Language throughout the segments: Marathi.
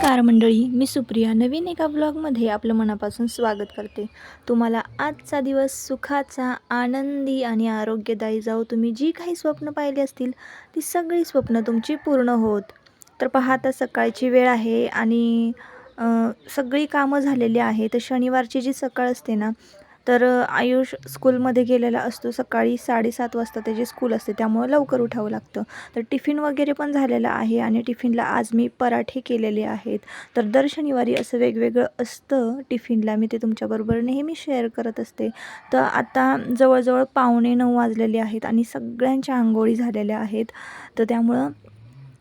नमस्कार मंडळी, मी सुप्रिया नवीन एका ब्लॉगमध्ये आपलं मनापासून स्वागत करते. तुम्हाला आजचा दिवस सुखाचा, आनंदी आणि आरोग्यदायी जाओ. तुम्ही जी काही स्वप्न पाहिली असतील ती सगळी स्वप्न तुमची पूर्ण होत. तर पहा, आता सकाळची वेळ आहे आणि सगळी कामं झालेली आहे. तर शनिवारची जी सकाळ असते ना, तर आयुष स्कूलमध्ये गेलेला असतो. सकाळी 7:30 वाजता त्याची स्कूल असते, त्यामुळं लवकर उठावं लागतं. तर टिफिन वगैरे पण झालेला आहे आणि टिफिनला आज मी पराठे केलेले आहेत. तर दर शनिवारी असं वेगवेगळं असतं टिफिनला, मी ते तुमच्याबरोबर नेहमी शेअर करत असते. तर आता जवळजवळ 8:45 वाजलेले आहेत आणि सगळ्यांच्या अंघोळी झालेल्या आहेत. तर त्यामुळं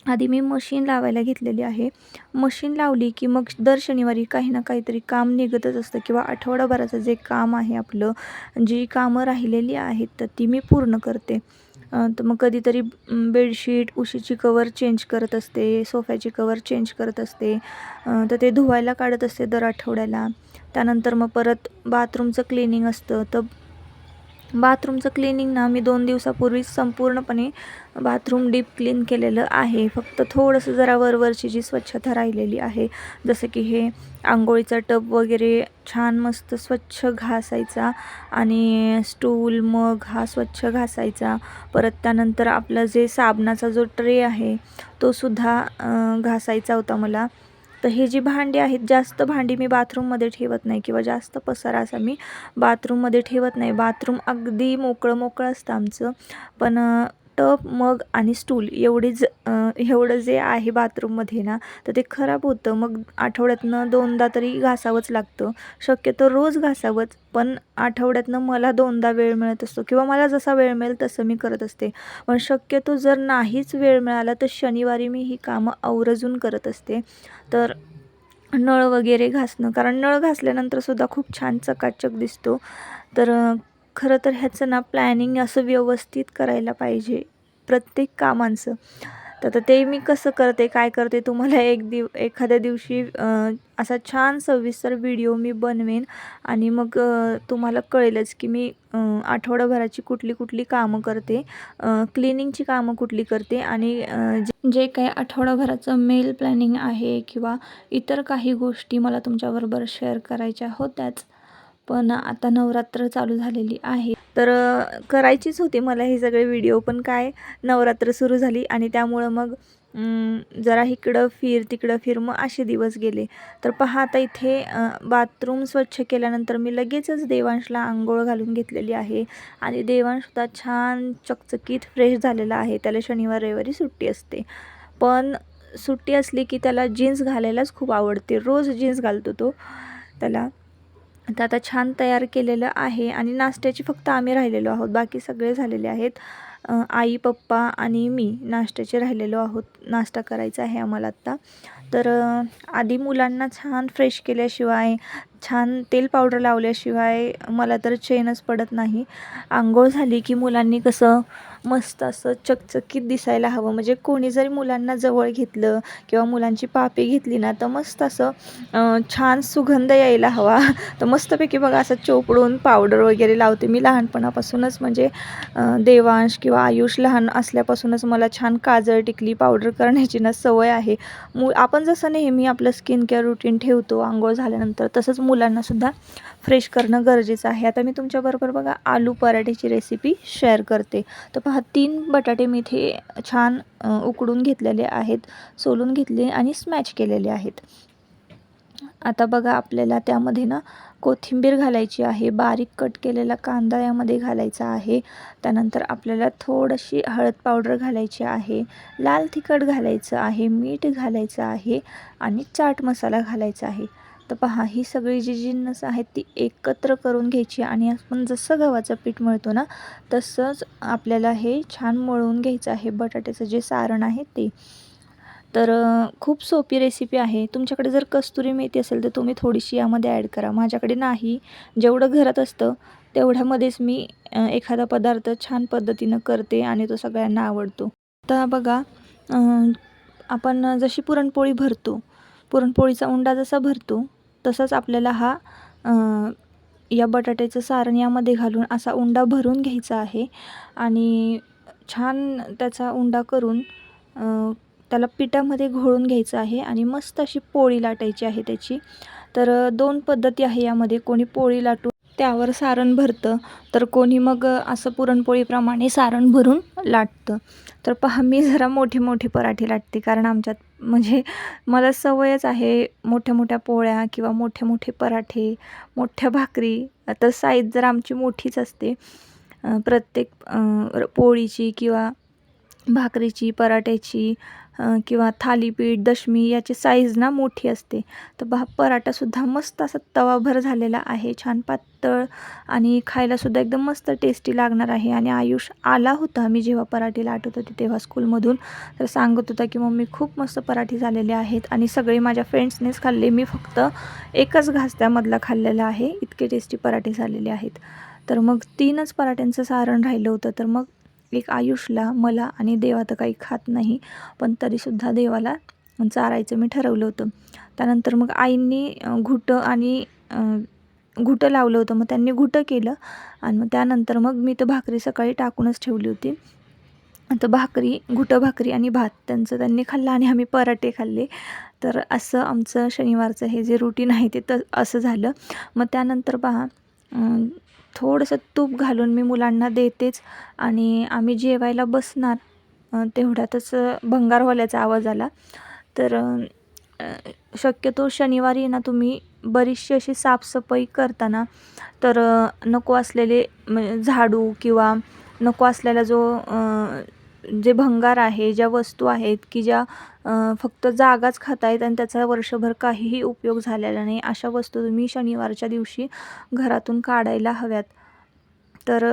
आधी मी मशीन लावायला घेतलेली आहे. मशीन लावली की मग दर शनिवारी काही ना काहीतरी काम निघतच असतं किंवा आठवडाभराचं जे काम आहे आपलं, जी कामं राहिलेली आहेत तर ती मी पूर्ण करते. तर मग कधीतरी बेडशीट, उशीची कवर चेंज करत असते, सोफ्याची कवर चेंज करत असते. तर ते धुवायला काढत असते दर आठवड्याला. त्यानंतर मग परत बाथरूमचं क्लिनिंग असतं. तर बाथरूमचं क्लिनिंग ना मी 2 दिवसापूर्वीच संपूर्णपणे बाथरूम डीप क्लीन केलेलं आहे. फक्त थोडंसं जरा वरवरची जी स्वच्छता राहिलेली आहे, जसं की हे अंघोळीचा टब वगैरे छान मस्त स्वच्छ घासायचा आणि स्टूल, मग हा स्वच्छ घासायचा. परत त्यानंतर आपलं जे साबणाचा जो ट्रे आहे तो सुद्धा घासायचा होता मला. तर हे जी भांडी आहेत, जास्त भांडी मी बाथरूममध्ये ठेवत नाही किंवा जास्त पसारा असा मी बाथरूममध्ये ठेवत नाही. बाथरूम अगदी मोकळं असतं आमचं. पण टब, मग आणि स्टूल एवढं जे आहे बाथरूममध्ये ना, तर ते खराब होतं. मग आठवड्यातनं 2दा तरी घासावंच लागतं. शक्यतो रोज घासावंच, पण आठवड्यातनं मला 2दा वेळ मिळत असतो किंवा मला जसा वेळ मिळेल तसं मी करत असते. पण शक्यतो जर नाहीच वेळ मिळाला तर शनिवारी मी ही कामं आवर्जून करत असते. तर नळ वगैरे घासणं, कारण नळ घासल्यानंतर सुद्धा खूप छान चकाचक दिसतो. तर खरं तर ह्याचं ना प्लॅनिंग असं व्यवस्थित करायला पाहिजे प्रत्येक कामांचं. तर आता ते मी कसं करते, काय करते, तुम्हाला एखाद्या दिवशी असा छान सविस्तर व्हिडिओ मी बनवेन आणि मग तुम्हाला कळेलच की मी आठवडाभराची कुठली कामं करते, क्लिनिंगची कामं कुठली करते आणि जे काही आठवडाभराचं मेल प्लॅनिंग आहे किंवा इतर काही गोष्टी मला तुमच्याबरोबर शेअर करायच्या होत्याच. पण आता नवरात्र चालू झालेली आहे, तर करायचीच होती मला हे सगळे व्हिडिओ, पण काय, नवरात्र सुरू झाली आणि त्यामुळं मग जरा इकडं फिर तिकडं फिर, मग असे दिवस गेले. तर पहा, आता इथे बाथरूम स्वच्छ केल्यानंतर मी लगेचच देवांशला अंघोळ घालून घेतलेली आहे आणि देवांशसुद्धा छान चकचकीत फ्रेश झालेला आहे. त्याला शनिवार रविवारी सुट्टी असते, पण सुट्टी असली की त्याला जीन्स घालायलाच खूप आवडते. रोज जीन्स घालतो तो त्याला. तर आता छान तयार केलेलं आहे आणि नाश्त्याची फक्त आम्ही राहिलेलो आहोत, बाकी सगळे झालेले आहेत. आई, पप्पा आणि मी नाश्त्याचे राहिलेलो आहोत. नाश्ता करायचा आहे आम्हाला आत्ता. तर आधी मुलांना छान फ्रेश केल्याशिवाय, छान तेल पावडर लावल्याशिवाय मला तर चैनच पडत नाही. अंघोळ झाली की मुलांनी कसं मस्त असं चकचकीत दिसायला हवं. म्हणजे कोणी जरी मुलांना जवळ घेतलं किंवा मुलांची पापी घेतली ना, तर मस्त असं छान सुगंध यायला हवा. तर मस्तपैकी बघा असं चोपडून पावडर वगैरे लावते मी लहानपणापासूनच. म्हणजे देवांश किंवा आयुष लहान असल्यापासूनच मला छान काजळ, टिकली, पावडर करण्याची ना सवय आहे. आपण जसं नेहमी आपलं स्किन केअर रुटीन ठेवतो अंघोळ झाल्यानंतर, तसंच मुलांनासुद्धा फ्रेश करणं गरजेचं आहे. आता मी तुमच्याबरोबर बघा आलू पराठ्याची रेसिपी शेअर करते. तर पहा, 3 बटाटे मी इथे छान उकडून घेतलेले आहेत, सोलून घेतले आणि स्मॅश केलेले आहेत. आता बघा, आपल्याला त्यामध्ये ना कोथिंबीर घालायची आहे, बारीक कट केलेला कांदा यामध्ये घालायचा आहे. त्यानंतर आपल्याला थोडीशी हळद पावडर घालायची आहे, लाल तिखट घालायचं आहे, मीठ घालायचं आहे आणि चाट मसाला घालायचा आहे. तर पहा, ही सगळी जी जिन्नस आहेत ती एकत्र करून घ्यायची आणि आपण जसं गव्हाचं पीठ मळतो ना, तसंच आपल्याला हे छान मळून घ्यायचं आहे, बटाट्याचं जे सारण आहे ते. तर खूप सोपी रेसिपी आहे. तुमच्याकडे जर कस्तुरी मेथी असेल तर तुम्ही थोडीशी यामध्ये ॲड करा. माझ्याकडे नाही. जेवढं घरात असतं तेवढ्यामध्येच मी एखादा पदार्थ छान पद्धतीनं करते आणि तो सगळ्यांना आवडतो. आता बघा, अ, आपण जशी पुरणपोळी भरतो, पुरणपोळीचा उंडा जसा भरतो, तसंच आपल्याला हा या बटाट्याचं सारण यामध्ये घालून असा उंडा भरून घ्यायचा आहे आणि छान त्याचा उंडा करून त्याला पिठामध्ये घोळून घ्यायचं आहे आणि मस्त अशी पोळी लाटायची आहे त्याची. तर 2 पद्धती आहे यामध्ये. कोणी पोळी लाटून त्यावर सारण भरतं, तर कोणी मग असं पुरणपोळीप्रमाणे सारण भरून लाटतं. तर पहा मी जरा मोठे पराठे लाटते, कारण आमच्यात म्हणजे मला सवयच आहे मोठ्या पोळ्या किंवा मोठे पराठे, मोठ्या भाकरी. तर साईज जर आमची मोठीच असते प्रत्येक पोळीची किंवा भाकरीची, पराठ्याची किंवा थालीपीठ, दशमी याची साईज ना मोठी असते. तर पराठासुद्धा मस्त असा तवाभर झालेला आहे, छान पातळ आणि खायलासुद्धा एकदम मस्त टेस्टी लागणार आहे. आणि आयुष आला होता मी जेव्हा पराठे लाटत होते तेव्हा स्कूलमधून, तर सांगत होता की मम्मी खूप मस्त पराठे झालेले आहेत आणि सगळे माझ्या फ्रेंड्सनेच खाल्ले, मी फक्त एकच घास त्यामधला खाल्लेला आहे, इतके टेस्टी पराठे झालेले आहेत. तर मग 3च पराठ्यांचं सारण राहिलं होतं. तर मग एक आयुषला, मला आणि देवा तर काही खात नाही, पण तरीसुद्धा देवाला चारायचं मी ठरवलं होतं. त्यानंतर मग आईंनी घुटं लावलं होतं, मग त्यांनी घुटं केलं आणि मग त्यानंतर मग मी तर भाकरी सकाळी टाकूनच ठेवली होती. तर घुटं भाकरी आणि भात त्यांचं त्यांनी खाल्लं आणि आम्ही पराठे खाल्ले. तर असं आमचं शनिवारचं हे जे रुटीन आहे ते असं झालं. मग त्यानंतर पहा थोडंसं तूप घालून मी मुलांना देतेच आणि आम्ही जेवायला बसणार तेवढ्यातच भंगारवाल्याचा आवाज आला. तर शक्यतो शनिवारी ना तुम्ही बरीचशी अशी साफसफाई करताना तर नको असलेले झाडू किंवा नको असलेला जे भंगार आहे, ज्या वस्तू आहेत की ज्या फक्त जागाच खाता आहेत आणि त्याचा वर्षभर काहीही उपयोग झालेला नाही, अशा वस्तू तुम्ही शनिवारच्या दिवशी घरातून काढायला हव्यात. तर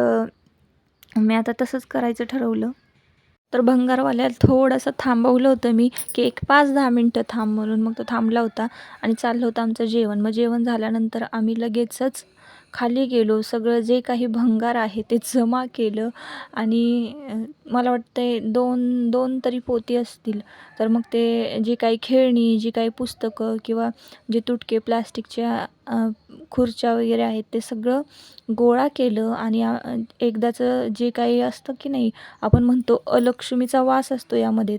मी आता तसंच करायचं ठरवलं. तर भंगारवाल्याला थोडंसं थांबवलं होतं मी, की एक 5-10 मिनटं थांब म्हणून. मग तो थांबला होता आणि चाललं होतं आमचं जेवण. मग जेवण झाल्यानंतर आम्ही लगेचच खाली गेलो. सगळं जे काही भंगार आहे ते जमा केलं आणि मला वाटतंय 2 तरी पोती असतील. तर मग ते जी काही खेळणी, जी काही पुस्तकं किंवा जे तुटके प्लास्टिकच्या खुर्च्या वगैरे आहेत ते सगळं गोळा केलं आणि एकदाचं जे काही असतं की नाही, आपण म्हणतो अलक्ष्मीचा वास असतो यामध्ये,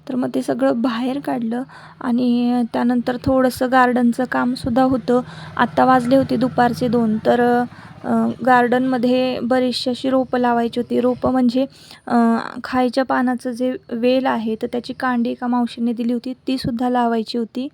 तर मग ते सगळं बाहेर काढलं. आणि त्यानंतर थोडंसं गार्डनचं कामसुद्धा होतं. आत्ता वाजले होते दुपारचे 2. तर गार्डनमध्ये बरीचशी अशी रोपं लावायची होती. रोपं म्हणजे खायच्या पानाचं जे वेल आहे तर त्याची कांडी एका मावशीने दिली होती, तीसुद्धा लावायची होती.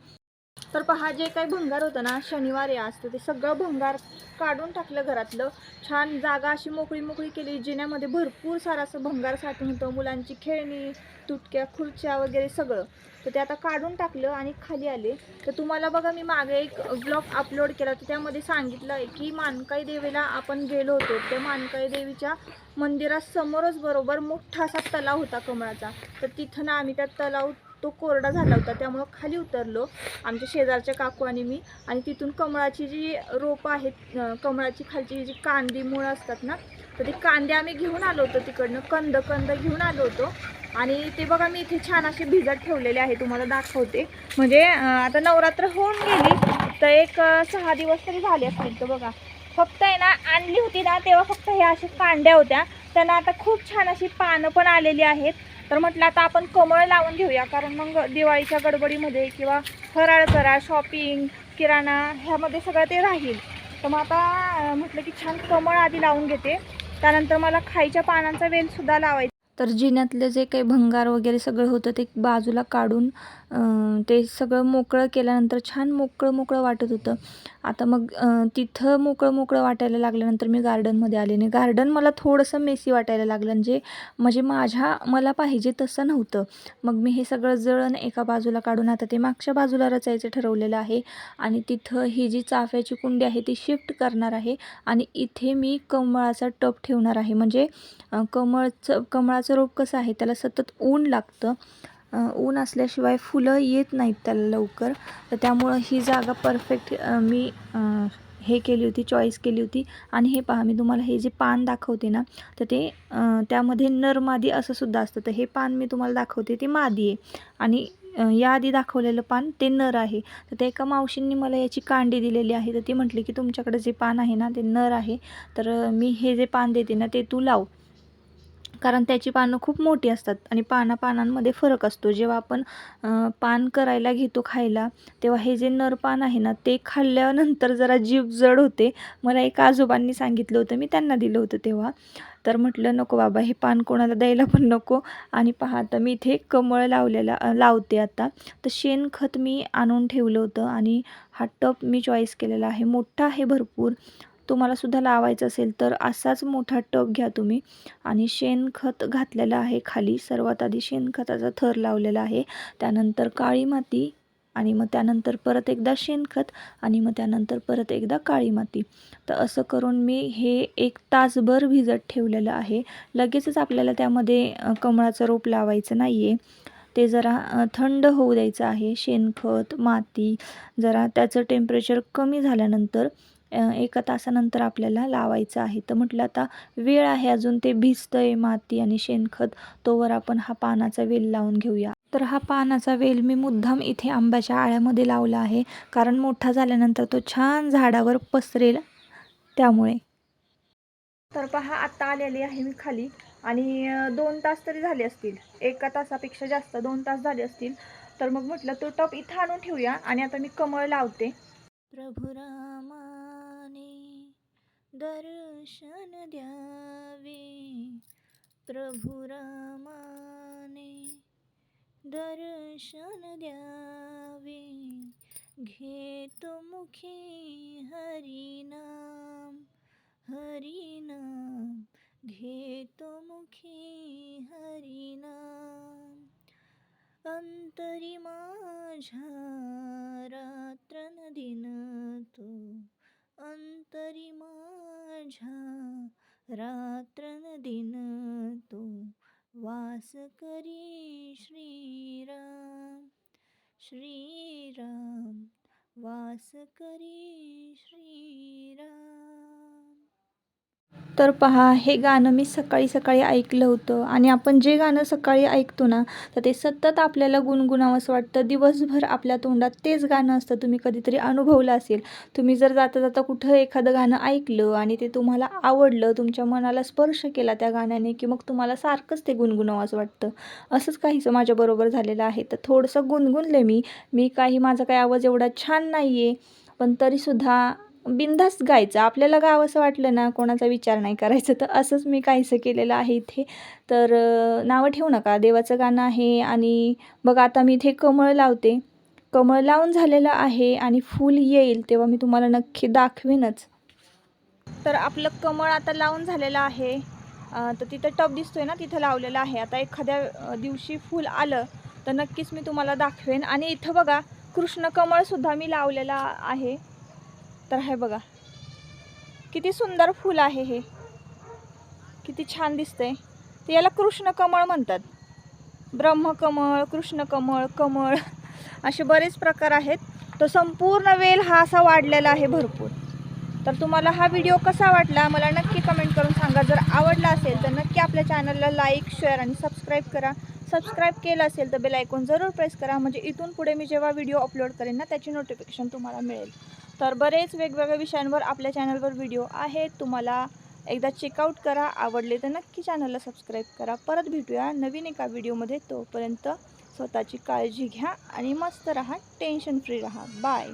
तर पहा जे काही भंगार होतं ना शनिवारी असतं ते सगळं भंगार काढून टाकलं घरातलं. छान जागा अशी मोकळी केली. जिन्यामध्ये भरपूर सारं असं भंगार साठून होतं, मुलांची खेळणी, तुटक्या खुर्च्या वगैरे सगळं. तर ते आता काढून टाकलं आणि खाली आले. तर तुम्हाला बघा मी मागे एक ब्लॉग अपलोड केला, तर त्यामध्ये सांगितलं आहे की मानकाई देवीला आपण गेलो होतो. त्या मानकाई देवीच्या मंदिरासमोरच बरोबर मोठा असा तलाव होता कमळाचा. तर तिथं ना आम्ही त्या तलाव तो कोरडा झाला होता, त्यामुळं खाली उतरलो आमच्या शेजारच्या काकू आणि मी. आणि तिथून कमळाची जी रोपं आहेत, कमळाची खालची जी कांदी मुळं असतात ना, तर ती कांदे आम्ही घेऊन आलो होतो तिकडनं, कंद घेऊन आलो होतो. आणि ते बघा मी इथे छान असे भिजत ठेवलेले आहे, तुम्हाला दाखवते. म्हणजे आता नवरात्र होऊन गेली तर एक 6 दिवस तरी झाले असतील. तर बघा फक्त आहे ना, आणली होती ना तेव्हा फक्त ह्या अशा कांड्या होत्या, त्यांना आता खूप छान अशी पानं पण आलेली आहेत. तर म्हटलं आता आपण कमळ लावून घेऊया, कारण मग दिवाळीच्या गडबडीमध्ये किंवा फराळ करा, शॉपिंग, किराणा ह्यामध्ये सगळं ते राहील. तर मग आता म्हटलं की छान कमळ आधी लावून घेते, त्यानंतर मला खायच्या पानांचा वेलसुद्धा लावायचा. तर जिन्यातलं जे काही भंगार वगैरे सगळं होतं ते बाजूला काढून ते सगळं मोकळं केल्यानंतर छान मोकळं वाटत होतं. आता मग तिथं मोकळं वाटायला लागल्यानंतर मी गार्डनमध्ये आले. आणि गार्डन मला थोडंसं मेसी वाटायला लागलं, म्हणजे मला पाहिजे तसं नव्हतं. मग मी हे सगळं जळण एका बाजूला काढून आता ते मागच्या बाजूला रचायचं ठरवलेलं आहे. आणि तिथं ही जी चाफ्याची कुंडी आहे ती शिफ्ट करणार आहे आणि इथे मी कमळाचा टब ठेवणार आहे. म्हणजे कमळाचं रोप कसं आहे, त्याला सतत ऊन लागतं. ऊन असल्याशिवाय फुलं येत नाहीत त्याला लवकर. तर त्यामुळं ही जागा परफेक्ट मी हे केली होती, चॉईस केली होती. आणि हे पहा मी तुम्हाला हे जे पान दाखवते ना, तर ते त्यामध्ये नर मादी असं सुद्धा असतं. तर हे पान मी तुम्हाला दाखवते ते मादी आहे आणि याआधी दाखवलेलं पान ते नर आहे. तर ते एका मावशींनी मला याची कांडी दिलेली आहे. तर ती म्हटली की तुमच्याकडे जे पान आहे ना ते नर आहे, तर मी हे जे पान देते ना ते तू लाव, कारण त्याची पानं खूप मोठी असतात आणि पानांमध्ये फरक असतो. जेव्हा आपण पान करायला घेतो खायला, तेव्हा हे जे नर पान आहे ना, ते खाल्ल्यानंतर जरा जीभ जड होते. मला एका आजोबांनी सांगितलं होतं, मी त्यांना दिलं होतं तेव्हा. तर म्हटलं नको बाबा, हे पान कोणाला द्यायला पण नको. आणि पहा आता मी इथे कमळ लावते आता. तर शेणखत मी आणून ठेवलं होतं आणि हा टब मी चॉईस केलेला आहे. मोठा आहे भरपूर. तुम्हालासुद्धा लावायचं असेल तर असाच मोठा टब घ्या तुम्ही. आणि शेणखत घातलेलं आहे खाली. सर्वात आधी शेणखताचा थर लावलेला आहे, त्यानंतर काळी माती आणि मग त्यानंतर परत एकदा शेणखत आणि मग त्यानंतर परत एकदा काळी माती. तर असं करून मी हे 1 तासभर भिजत ठेवलेलं आहे. लगेचच आपल्याला त्यामध्ये कमळाचं रोप लावायचं नाही आहे. ते जरा थंड होऊ द्यायचं आहे. शेणखत, माती जरा त्याचं टेम्परेचर कमी झाल्यानंतर 1 तासानंतर आपल्याला लावायचं आहे. तर म्हटलं आता वेळ आहे अजून, ते भिजतंय माती आणि शेणखत, तोवर आपण हा पानाचा वेल लावून घेऊया. तर हा पानाचा वेल मी मुद्दाम इथे आंब्याच्या आळ्यामध्ये लावला आहे, कारण मोठा झाल्यानंतर तो छान झाडावर पसरेल त्यामुळे. तर पहा आता आलेली आहे मी खाली आणि 2 तास तरी झाले असतील. 1 तासापेक्षा जास्त 2 तास झाले असतील. तर मग म्हटलं तो टप इथं आणून ठेवूया आणि आता मी कमळ लावते. प्रभु रामाने दर्शन द्यावे, प्रभु रामाने दर्शन द्यावे, घेतो मुखी हरिनाम, हरिनाम, घेतो मुखी हरिनाम, अंतरी माझ्या रात्रंदिन तो, अंतरी माझ्या रात्रंदिन तो, वास करी श्रीराम, श्रीराम, वास करी श्रीराम. तर पहा, हे गाणं मी सकाळी सकाळी ऐकलं होतं आणि आपण जे गाणं सकाळी ऐकतो ना, तर ते सतत आपल्याला गुणगुणावंसं वाटतं. दिवसभर आपल्या तोंडात तेच गाणं असतं. तुम्ही कधीतरी अनुभवलं असेल. तुम्ही जर जाता जाता कुठं एखादं गाणं ऐकलं आणि ते तुम्हाला आवडलं, तुमच्या मनाला स्पर्श केला त्या गाण्याने, की मग तुम्हाला सारखंच ते गुणगुणावंसं वाटतं. असंच काहीसं माझ्याबरोबर झालेलं आहे. तर थोडंसं गुणगुणले मी माझा काही आवाज एवढा छान नाही आहे, पण तरीसुद्धा बिनधास्त गायचं. आपल्याला गावंसं वाटलं ना, कोणाचा विचार नाही करायचा. तर असंच मी काहीसं केलेलं आहे इथे. तर नावं ठेवू नका, देवाचं गाणं आहे. आणि बघा आता मी इथे कमळ लावते. कमळ लावून झालेलं आहे आणि फूल येईल तेव्हा मी तुम्हाला नक्की दाखवीनच. तर आपलं कमळ आता लावून झालेलं आहे. तर तिथं टब दिसतोय ना, तिथं लावलेलं आहे. आता एखाद्या दिवशी फूल आलं तर नक्कीच मी तुम्हाला दाखवेन. आणि इथं बघा, कृष्ण कमळसुद्धा मी लावलेला आहे. तर हे बघा, किती सुंदर फूल आहे हे, किती छान दिसतंय. तर याला कृष्ण कमळ म्हणतात. ब्रह्मकमळ, कृष्णकमळ, कमळ असे बरेच प्रकार आहेत. तो संपूर्ण वेल हा असा वाढलेला आहे भरपूर. तर तुम्हाला हा व्हिडिओ कसा वाटला मला नक्की कमेंट करून सांगा. जर आवडला असेल तर नक्की आपल्या चॅनलला लाईक, शेअर आणि सबस्क्राईब करा. सबस्क्राईब केलं असेल तर बेल आयकॉन जरूर प्रेस करा, म्हणजे इथून पुढे मी जेव्हा व्हिडिओ अपलोड करेन ना, त्याची नोटिफिकेशन तुम्हाला मिळेल. तर बरेच वेगवेगळ्या विषयांवर आपल्या चॅनलवर व्हिडिओ आहेत. तुम्हाला एकदा चेकआउट करा. आवडले तर नक्की चॅनलला सबस्क्राईब करा. परत भेटूया नवीन एका व्हिडिओमध्ये. तोपर्यंत स्वतःची काळजी घ्या आणि मस्त राहा, टेन्शन फ्री राहा. बाय.